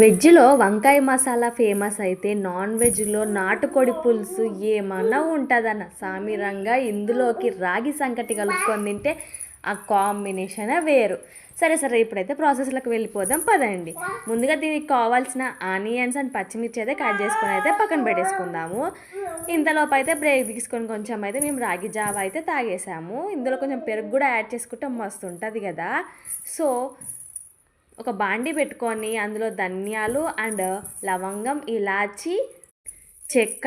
వెజ్‌లో వంకాయ మసాలా ఫేమస్ అయితే, నాన్ వెజ్‌లో నాటుకోడి పులుసు ఏమన్నా ఉంటదన్న సామిరంగా ఇందులోకి రాగి సంకటి కలుపుకొని తింటే ఆ కాంబినేషనే వేరు. సరే ఇప్పుడైతే ప్రాసెస్‌లోకి వెళ్ళిపోదాం పదండి. ముందుగా దీనికి కావాల్సిన ఆనియన్స్ అండ్ పచ్చిమిర్చి అయితే కట్ చేసుకొని అయితే పక్కన పెట్టేసుకుందాము. ఇంతలోపు అయితే బ్రేక్ తీసుకొని కొంచెం అయితే మేము రాగి జావ అయితే తాగేసాము. ఇందులో కొంచెం పెరుగు కూడా యాడ్ చేసుకుంటే మస్తు ఉంటుంది కదా. సో ఒక బాండి పెట్టుకొని అందులో ధనియాలు అండ్ లవంగం, ఇలాచి, చెక్క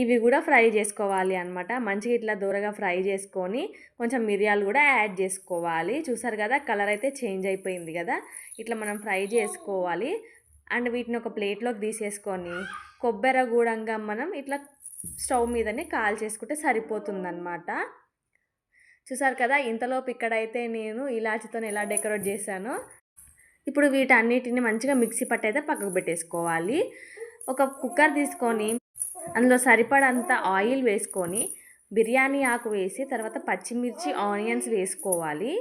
ఇవి కూడా ఫ్రై చేసుకోవాలి అనమాట. మంచిగా ఇట్లా దూరగా ఫ్రై చేసుకొని కొంచెం మిరియాలు కూడా యాడ్ చేసుకోవాలి. చూసారు కదా కలర్ అయితే చేంజ్ అయిపోయింది కదా. ఇట్లా మనం ఫ్రై చేసుకోవాలి. అండ్ వీటిని ఒక ప్లేట్లోకి తీసేసుకొని కొబ్బరి గూడంగా మనం ఇట్లా స్టవ్ మీదనే కాల్ చేసుకుంటే సరిపోతుందన్నమాట. చూసారు కదా ఇంతలోపు ఇక్కడైతే నేను ఇలాచితో ఎలా డెకరేట్ చేశానో. ఇప్పుడు వీటన్నిటిని మంచిగా మిక్సీ పట్టి అయితే పక్కకు పెట్టేసుకోవాలి. ఒక కుక్కర్ తీసుకొని అందులో సరిపడంత ఆయిల్ వేసుకొని బిర్యానీ ఆకు వేసి తర్వాత పచ్చిమిర్చి, ఆనియన్స్ వేసుకోవాలి.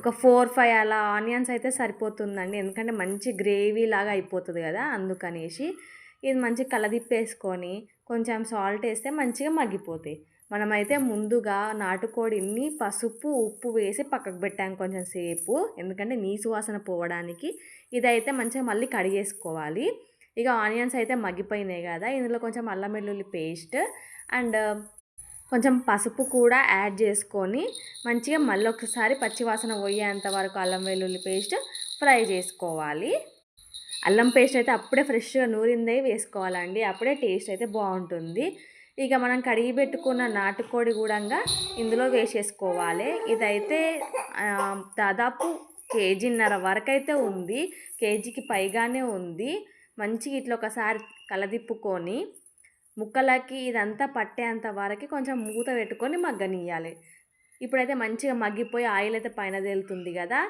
ఒక 4-5 అలా ఆనియన్స్ అయితే సరిపోతుందండి. ఎందుకంటే మంచి గ్రేవీ లాగా అయిపోతుంది కదా, అందుకనేసి ఇది మంచిగా కలదిప్పేసుకొని కొంచెం సాల్ట్ వేస్తే మంచిగా మగ్గిపోతాయి. మనమైతే ముందుగా నాటుకోడిని పసుపు, ఉప్పు వేసి పక్కకు పెట్టాం కొంచెం సేపు, ఎందుకంటే నీసు వాసన పోవడానికి. ఇదైతే మంచిగా మళ్ళీ కడిగేసుకోవాలి. ఇక ఆనియన్స్ అయితే మగ్గిపోయినాయి కదా, ఇందులో కొంచెం అల్లం వెల్లుల్లి పేస్ట్ అండ్ కొంచెం పసుపు కూడా యాడ్ చేసుకొని మంచిగా మళ్ళీ ఒకసారి పచ్చివాసన పోయేంత వరకు అల్లం వెల్లుల్లి పేస్ట్ ఫ్రై చేసుకోవాలి. అల్లం పేస్ట్ అయితే అప్పుడే ఫ్రెష్గా నూరిందే వేసుకోవాలండి, అప్పుడే టేస్ట్ అయితే బాగుంటుంది. ఇక మనం కడిగి పెట్టుకున్న నాటుకోడి కూడా ఇందులో వేసేసుకోవాలి. ఇదైతే దాదాపు కేజీన్నర వరకు అయితే ఉంది, కేజీకి పైగానే ఉంది. మంచిగా ఇట్లా ఒకసారి కలదిప్పుకొని ముక్కలకి ఇదంతా పట్టేంత వరకు కొంచెం మూత పెట్టుకొని మగ్గనియాలి. ఇప్పుడైతే మంచిగా మగ్గిపోయి ఆయిల్ అయితే పైన తేలుతుంది కదా.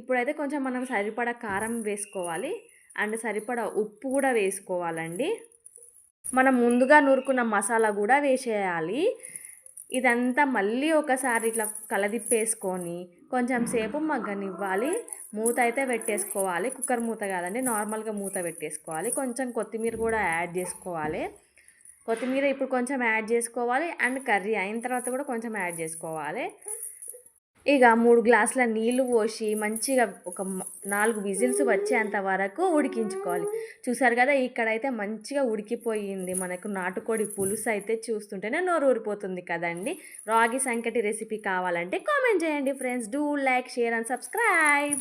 ఇప్పుడైతే కొంచెం మనం సరిపడా కారం వేసుకోవాలి అండ్ సరిపడా ఉప్పు కూడా వేసుకోవాలండి. మనం ముందుగా నూరుకున్న మసాలా కూడా వేసేయాలి. ఇదంతా మళ్ళీ ఒకసారి ఇట్లా కలదిప్పేసుకొని కొంచెం సేపు మగ్గనివ్వాలి. మూత అయితే పెట్టేసుకోవాలి, కుక్కర్ మూత కాదండి, నార్మల్గా మూత పెట్టేసుకోవాలి. కొంచెం కొత్తిమీర కూడా యాడ్ చేసుకోవాలి. కొత్తిమీర ఇప్పుడు కొంచెం యాడ్ చేసుకోవాలి అండ్ కర్రీ అయిన తర్వాత కూడా కొంచెం యాడ్ చేసుకోవాలి. ఇక 3 గ్లాసుల నీళ్లు పోసి మంచిగా ఒక 4 విజిల్స్ వచ్చేంత వరకు ఉడికించుకోవాలి. చూసారు కదా ఇక్కడైతే మంచిగా ఉడికిపోయింది మనకు నాటుకోడి పులుసు అయితే. చూస్తుంటేనే నోరు ఊరిపోతుంది కదండి. రాగి సంకటి రెసిపీ కావాలంటే కామెంట్ చేయండి friends. Do like, share and subscribe.